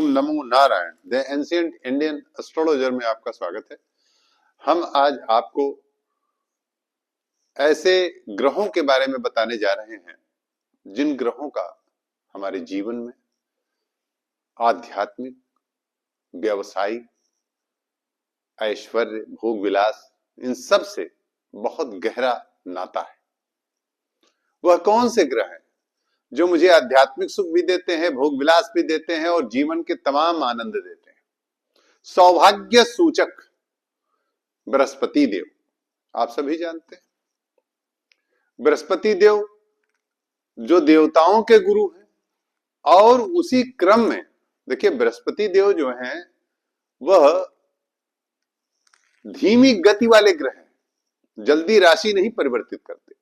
Om NaMo Narayan. The ancient Indian astrologer में आपका स्वागत है। हम आज आपको ऐसे ग्रहों के बारे में बताने जा रहे हैं जिन ग्रहों का हमारे जीवन में आध्यात्मिक, व्यवसायिक, ऐश्वर्य, भोग विलास, इन सब से बहुत गहरा नाता है। वह कौन से ग्रह हैं जो मुझे आध्यात्मिक सुख भी देते हैं, भोग विलास भी देते हैं और जीवन के तमाम आनंद देते हैं? सौभाग्य सूचक बृहस्पति देव, आप सभी जानते हैं। बृहस्पति देव जो देवताओं के गुरु हैं, और उसी क्रम में देखिए बृहस्पति देव जो हैं वह धीमी गति वाले ग्रह हैं, जल्दी राशि नहीं परिवर्तित करते,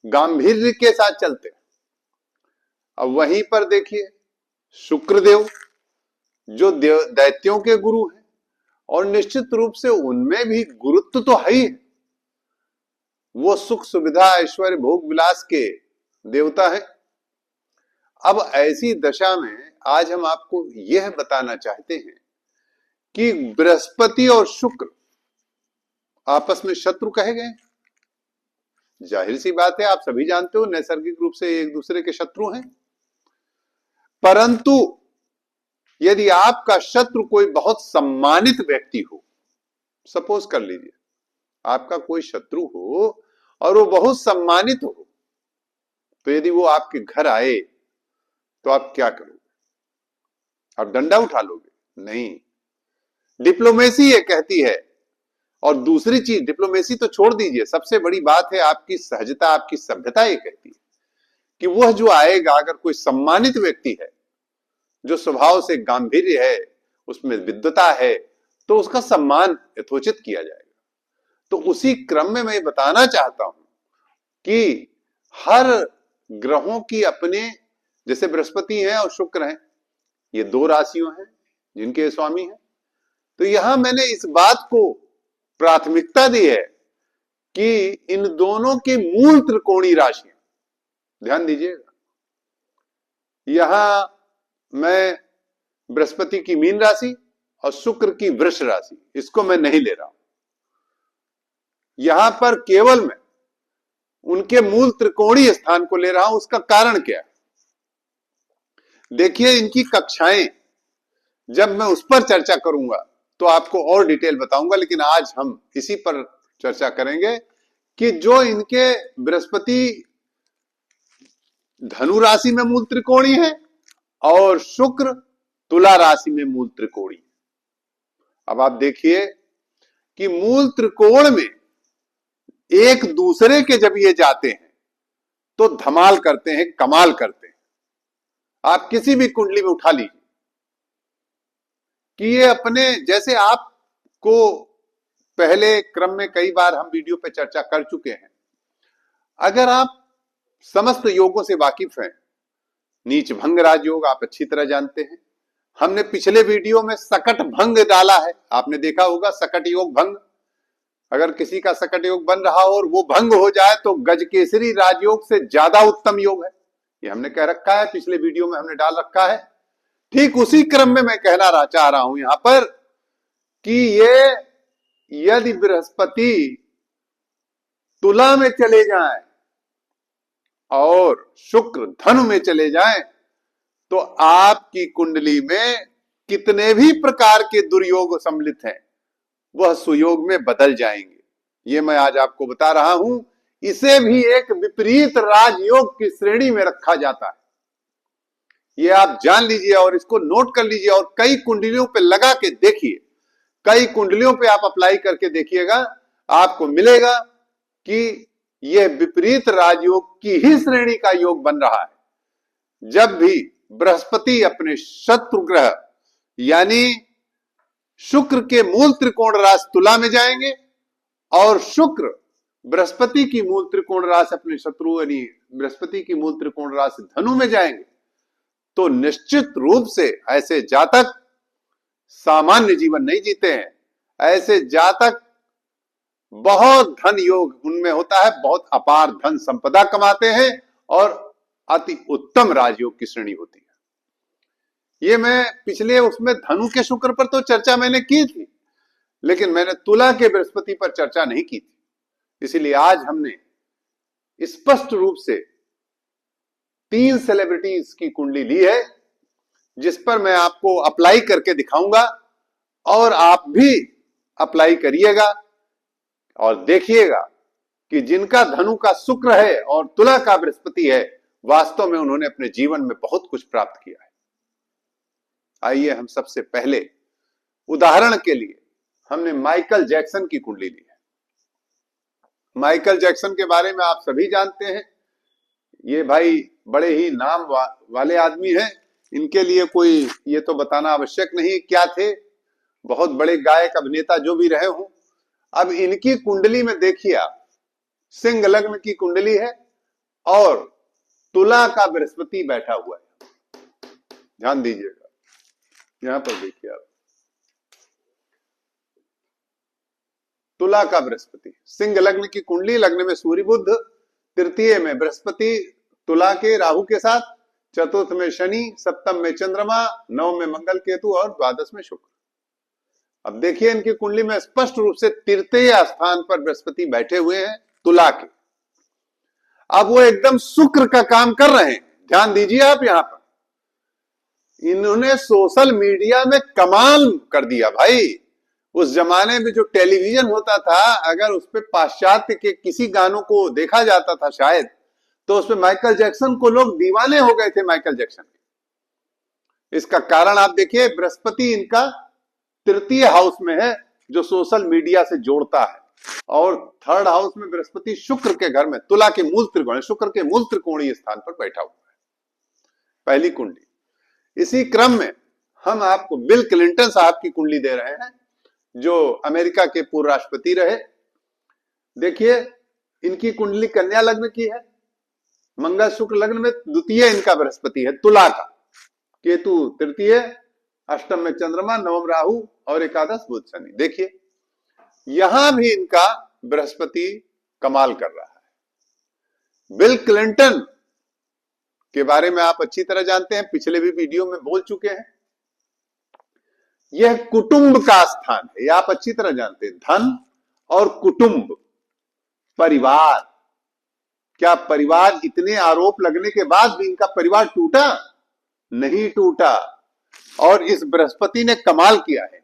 गांभीर्य के साथ चलते हैं। अब वहीं पर देखिए शुक्रदेव जो दैत्यों के गुरु हैं, और निश्चित रूप से उनमें भी गुरुत्व तो है ही, वो सुख सुविधा ऐश्वर्य भोग विलास के देवता है। अब ऐसी दशा में आज हम आपको यह बताना चाहते हैं कि बृहस्पति और शुक्र आपस में शत्रु कहे गए। जाहिर सी बात है, आप सभी जानते हो नैसर्गिक रूप से एक दूसरे के शत्रु हैं। परंतु यदि आपका शत्रु कोई बहुत सम्मानित व्यक्ति हो, सपोज कर लीजिए आपका कोई शत्रु हो और वो बहुत सम्मानित हो, तो यदि वो आपके घर आए तो आप क्या करोगे? आप डंडा उठा लोगे? नहीं। डिप्लोमेसी ये कहती है। और दूसरी चीज, डिप्लोमेसी तो छोड़ दीजिए, सबसे बड़ी बात है आपकी सहजता, आपकी सभ्यता ये कहती है कि वह जो आएगा, अगर कोई सम्मानित व्यक्ति है जो स्वभाव से गांभीर्य है, उसमें विद्वता है, तो उसका सम्मान यथोचित किया जाएगा। तो उसी क्रम में मैं बताना चाहता हूं कि हर ग्रहों की अपने, जैसे बृहस्पति है और शुक्र है, ये दो राशियों हैं जिनके स्वामी हैं। तो यहां मैंने इस बात को प्राथमिकता दी है कि इन दोनों के मूल त्रिकोणीय राशियां, ध्यान दीजिएगा, यहां मैं बृहस्पति की मीन राशि और शुक्र की वृष राशि, इसको मैं नहीं ले रहा हूं। यहां पर केवल मैं उनके मूल त्रिकोणीय स्थान को ले रहा हूं। उसका कारण क्या है? देखिए, इनकी कक्षाएं जब मैं उस पर चर्चा करूंगा तो आपको और डिटेल बताऊंगा, लेकिन आज हम इसी पर चर्चा करेंगे कि जो इनके बृहस्पति धनु राशि में मूल त्रिकोणीय है और शुक्र तुला राशि में मूल त्रिकोणीय। अब आप देखिए कि मूल त्रिकोण में एक दूसरे के जब ये जाते हैं तो धमाल करते हैं, कमाल करते हैं। आप किसी भी कुंडली में उठा लीजिए कि ये अपने, जैसे आपको पहले क्रम में कई बार हम वीडियो पे चर्चा कर चुके हैं, अगर आप समस्त योगों से वाकिफ हैं, नीच भंग राजयोग आप अच्छी तरह जानते हैं। हमने पिछले वीडियो में सकट भंग डाला है, आपने देखा होगा सकट योग भंग। अगर किसी का सकट योग बन रहा हो और वो भंग हो जाए तो गजकेसरी राजयोग से ज्यादा उत्तम योग है, ये हमने कह रखा है, पिछले वीडियो में हमने डाल रखा है। ठीक उसी क्रम में मैं कहना चाह रहा हूं यहां पर कि ये यदि बृहस्पति तुला में चले जाएं और शुक्र धनु में चले जाएं तो आपकी कुंडली में कितने भी प्रकार के दुर्योग सम्मिलित हैं वह सुयोग में बदल जाएंगे। ये मैं आज आपको बता रहा हूं। इसे भी एक विपरीत राजयोग की श्रेणी में रखा जाता है, ये आप जान लीजिए और इसको नोट कर लीजिए और कई कुंडलियों पे लगा के देखिए, कई कुंडलियों पे आप अप्लाई करके देखिएगा, आपको मिलेगा कि यह विपरीत राजयोग की ही श्रेणी का योग बन रहा है। जब भी बृहस्पति अपने शत्रु ग्रह यानी शुक्र के मूल त्रिकोण राशि तुला में जाएंगे और शुक्र बृहस्पति की मूल त्रिकोण राशि अपने शत्रु यानी बृहस्पति की मूल त्रिकोण राशि धनु में जाएंगे, तो निश्चित रूप से ऐसे जातक सामान्य जीवन नहीं जीते हैं। ऐसे जातक बहुत धन योग उनमें होता है, बहुत अपार धन संपदा कमाते हैं और अति उत्तम राजयोग की श्रेणी होती है। ये मैं पिछले उसमें धनु के शुक्र पर तो चर्चा मैंने की थी, लेकिन मैंने तुला के बृहस्पति पर चर्चा नहीं की थी। इसीलिए आज हमने स्पष्ट रूप से 3 सेलिब्रिटीज की कुंडली ली है, जिस पर मैं आपको अप्लाई करके दिखाऊंगा और आप भी अप्लाई करिएगा और देखिएगा कि जिनका धनु का शुक्र है और तुला का बृहस्पति है, वास्तव में उन्होंने अपने जीवन में बहुत कुछ प्राप्त किया है। आइए हम सबसे पहले उदाहरण के लिए हमने माइकल जैक्सन की कुंडली ली है। माइकल जैक्सन के बारे में आप सभी जानते हैं। ये भाई बड़े ही नाम वाले आदमी हैं। इनके लिए कोई ये तो बताना आवश्यक नहीं क्या थे, बहुत बड़े गायक अभिनेता जो भी रहे हों। अब इनकी कुंडली में देखिए आप, सिंह लग्न की कुंडली है और तुला का बृहस्पति बैठा हुआ है। ध्यान दीजिएगा, यहां पर देखिए आप, तुला का बृहस्पति, सिंह लग्न की कुंडली, लग्न में सूर्य बुध, तृतीय में बृहस्पति तुला के राहु के साथ, चतुर्थ में शनि, सप्तम में चंद्रमा, नवम में मंगल केतु और द्वादश में शुक्र। अब देखिए इनकी कुंडली में स्पष्ट रूप से तृतीय स्थान पर बृहस्पति बैठे हुए हैं तुला के। अब वो एकदम शुक्र का काम कर रहे हैं। ध्यान दीजिए आप, यहां पर इन्होंने सोशल मीडिया में कमाल कर दिया भाई। उस जमाने में जो टेलीविजन होता था, अगर उस पर पाश्चात्य के किसी गानों को देखा जाता था शायद, तो उसमें माइकल जैक्सन को लोग दीवाने हो गए थे माइकल जैक्सन के। इसका कारण आप देखिए, बृहस्पति इनका तृतीय हाउस में है जो सोशल मीडिया से जोड़ता है, और थर्ड हाउस में बृहस्पति शुक्र के घर में, तुला के मूल त्रिकोण, शुक्र के मूल त्रिकोणीय स्थान पर बैठा हुआ है। पहली कुंडली। इसी क्रम में हम आपको बिल क्लिंटन साहब की कुंडली दे रहे हैं, जो अमेरिका के पूर्व राष्ट्रपति रहे। देखिए इनकी कुंडली कन्या लग्न की है, मंगल शुक्र लग्न में, द्वितीय इनका बृहस्पति है तुला का, केतु तृतीय, अष्टम में चंद्रमा, नवम राहु और एकादश बुध शनि। देखिए यहां भी इनका बृहस्पति कमाल कर रहा है। बिल क्लिंटन के बारे में आप अच्छी तरह जानते हैं, पिछले भी वीडियो में बोल चुके हैं। यह कुटुंब का स्थान है, यह आप अच्छी तरह जानते हैं। धन और कुटुंब, परिवार। क्या परिवार, इतने आरोप लगने के बाद भी इनका परिवार टूटा? नहीं टूटा। और इस बृहस्पति ने कमाल किया है।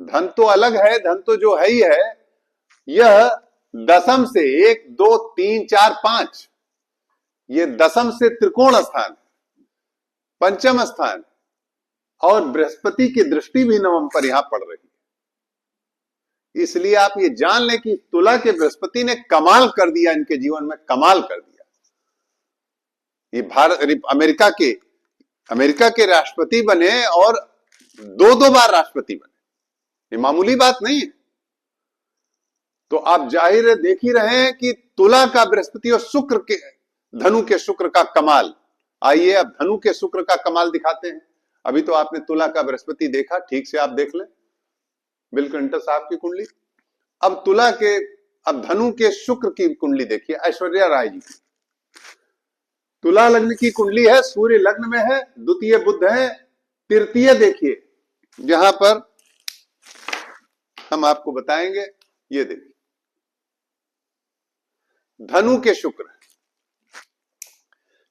धन तो अलग है, धन तो जो है ही है, यह दशम से 1 2 3 4 5, ये दशम से त्रिकोण स्थान, पंचम स्थान, और बृहस्पति की दृष्टि भी नवम पर यहां पड़ रही है। इसलिए आप ये जान लें कि तुला के बृहस्पति ने कमाल कर दिया, इनके जीवन में कमाल कर दिया। ये अमेरिका के राष्ट्रपति बने और 2 बार राष्ट्रपति बने, ये मामूली बात नहीं है। तो आप जाहिर देख ही रहे हैं कि तुला का बृहस्पति और शुक्र के, धनु के शुक्र का कमाल। आइए अब धनु के शुक्र का कमाल दिखाते हैं। अभी तो आपने तुला का बृहस्पति देखा, ठीक से आप देख लें बिल क्लिंटन साहब की कुंडली। अब अब धनु के शुक्र की कुंडली देखिए, ऐश्वर्या राय जी की। तुला लग्न की कुंडली है, सूर्य लग्न में है, द्वितीय बुध है, तृतीय देखिए जहां पर हम आपको बताएंगे, ये देखिए धनु के शुक्र।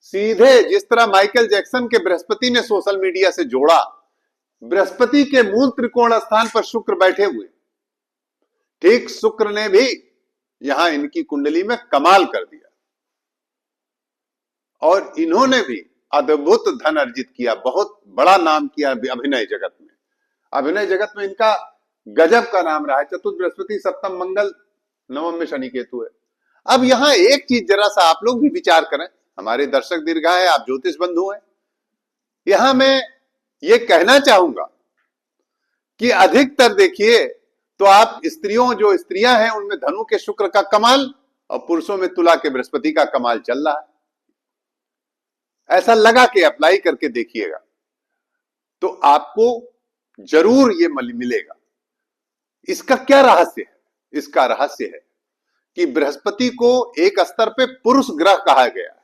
सीधे जिस तरह माइकल जैक्सन के बृहस्पति ने सोशल मीडिया से जोड़ा, बृहस्पति के मूल त्रिकोण स्थान पर शुक्र बैठे हुए, ठीक शुक्र ने भी यहां इनकी कुंडली में कमाल कर दिया और इन्होंने भी अद्भुत धन अर्जित किया, बहुत बड़ा नाम किया अभिनय जगत में। अभिनय जगत में इनका गजब का नाम रहा है। चतुर्थ बृहस्पति, सप्तम मंगल, नवम में शनि केतु है। अब यहां एक चीज जरा सा आप लोग भी विचार करें, हमारे दर्शक दीर्घा है, आप ज्योतिष बंधु हैं। यहां मैं ये कहना चाहूंगा कि अधिकतर देखिए तो आप जो स्त्रियां हैं उनमें धनु के शुक्र का कमाल और पुरुषों में तुला के बृहस्पति का कमाल चल रहा है। ऐसा लगा के अप्लाई करके देखिएगा तो आपको जरूर ये मिलेगा। इसका क्या रहस्य है? इसका रहस्य है कि बृहस्पति को एक स्तर पे पुरुष ग्रह कहा गया है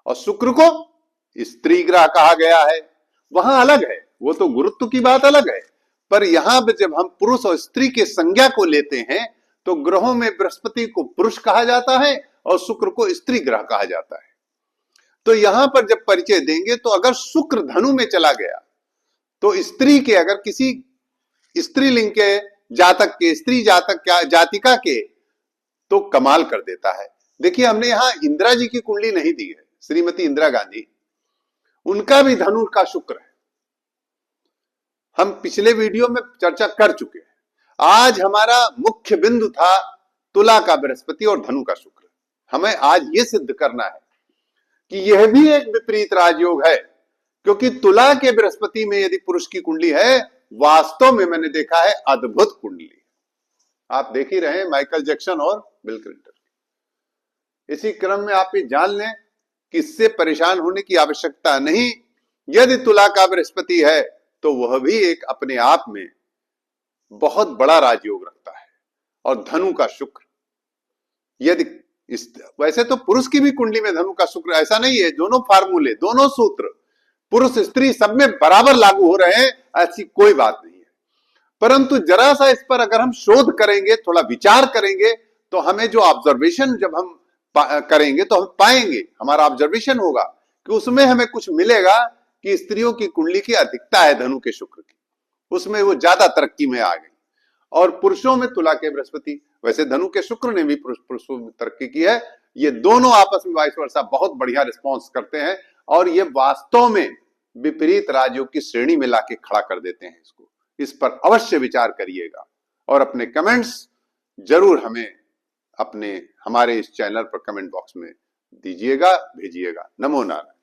और शुक्र को स्त्री ग्रह कहा गया है, वहां अलग है, वो तो गुरुत्व की बात अलग है। पर यहां पे जब हम पुरुष और स्त्री के संज्ञा को लेते हैं तो ग्रहों में बृहस्पति को पुरुष कहा जाता है और शुक्र को स्त्री ग्रह कहा जाता है। तो यहां पर जब परिचय देंगे तो अगर शुक्र धनु में चला गया तो स्त्री के, अगर किसी स्त्रीलिंग के जातक के, स्त्री जातक जातिका के, तो कमाल कर देता है। देखिए हमने यहां इंदिरा जी की कुंडली नहीं दी है, श्रीमती इंदिरा गांधी, उनका भी धनु का शुक्र है, हम पिछले वीडियो में चर्चा कर चुके हैं। आज हमारा मुख्य बिंदु था तुला का बृहस्पति और धनु का शुक्र। हमें आज यह सिद्ध करना है कि यह भी एक विपरीत राजयोग है, क्योंकि तुला के बृहस्पति में यदि पुरुष की कुंडली है, वास्तव में मैंने देखा है अद्भुत कुंडली। आप देख ही रहे हैं माइकल जैक्सन और बिल क्लिंटन। इसी क्रम में आप ये जान लें कि इससे परेशान होने की आवश्यकता नहीं। यदि तुला का बृहस्पति है तो वह भी एक अपने आप में बहुत बड़ा राजयोग रखता है। और धनु का शुक्र, यदि वैसे तो पुरुष की भी कुंडली में धनु का शुक्र, ऐसा नहीं है, दोनों फार्मूले, दोनों सूत्र पुरुष स्त्री सब में बराबर लागू हो रहे हैं, ऐसी कोई बात नहीं है। परंतु जरा सा इस पर अगर हम शोध करेंगे, थोड़ा विचार करेंगे, तो हमें जो ऑब्जर्वेशन जब हम करेंगे तो हम पाएंगे, हमारा ऑब्जर्वेशन होगा कि उसमें हमें कुछ मिलेगा कि स्त्रियों की कुंडली की अधिकता है धनु के शुक्र की, उसमें वो ज्यादा तरक्की में आ गई। और पुरुषों में तुला के बृहस्पति, वैसे धनु के शुक्र ने भी पुरुषों में तरक्की की है। ये दोनों आपस में वाइस वर्सा बहुत बढ़िया रिस्पॉन्स करते हैं और ये वास्तव में विपरीत राजयोग की श्रेणी में लाके खड़ा कर देते हैं इसको। इस पर अवश्य विचार करिएगा और अपने कमेंट्स जरूर हमें हमारे इस चैनल पर कमेंट बॉक्स में दीजिएगा, भेजिएगा। नमो नारायण।